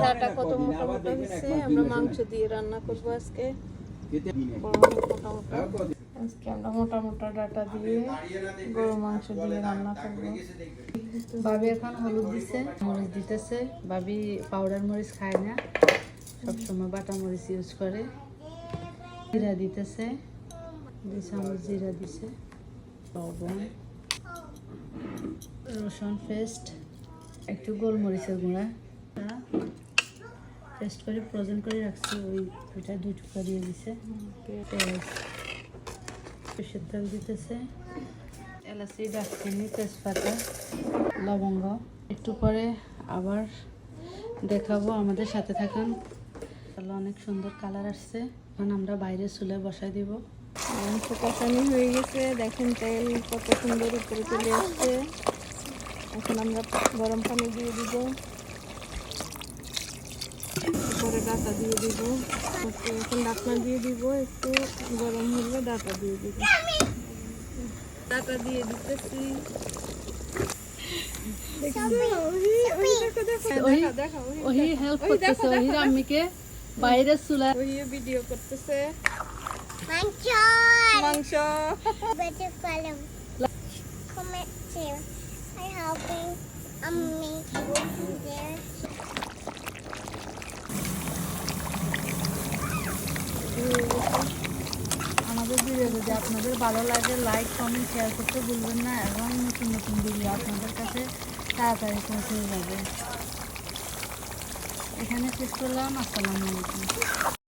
Data কত মোটা মোটা হচ্ছে। আমরা মাংস দিয়ে রান্না করবো আজকে। আজকে আমরা মোটা মোটা ডাটা দিয়ে গরু মাংস দিয়ে রান্না করবো। ভাবি এখন হলুদ দিছে, মরিচ দিতেছে। ভাবি পাউডার মরিচ খায় না, সবসময় বাটা মরিচ ইউজ করে। জিরা দিতেছে, 2 চামচ জিরা দিছে, লবণ, রসুন পেস্ট, একটু গোলমরিচের গুঁড়া পেস্ট করে ফ্রোজেন করে রাখছি। ওইটা 2 টুকরা দিয়ে দিছে। সরষের তেল দিতেছে, এলাচি, দারচিনি, তেজপাতা, লবঙ্গ। একটু পরে আবার দেখাবো, আমাদের সাথে থাকুন। অনেক সুন্দর কালার আসছে। এখন আমরা বাইরে চুলে বসাই দিব। মাংস কষানি হয়ে গেছে, দেখেন তেল কত সুন্দর উপরে চলে আসছে। এখন আমরা গরম পানি দিয়ে দিব, পরে ডাটা দিয়ে দিব। এখন ঢাকনা দিয়ে দিব, একটু গরম হলে ডাটা দিয়ে দিব। ডাটা দিয়ে দিতেছি। ওহি হেল্প করতেছে, ওহির আম্মিকে বাইরে চুলা ভিডিও করতেছে। মাংস আমাদের ভিডিও যদি আপনাদের ভালো লাগে, লাইক কমেন্ট শেয়ার করতে ভুলবেন না, এবং নতুন নতুন ভিডিও আপনাদের কাছে তাড়াতাড়ি পৌঁছে যাবে। এখানে শেষ করলাম। আসসালামু আলাইকুম।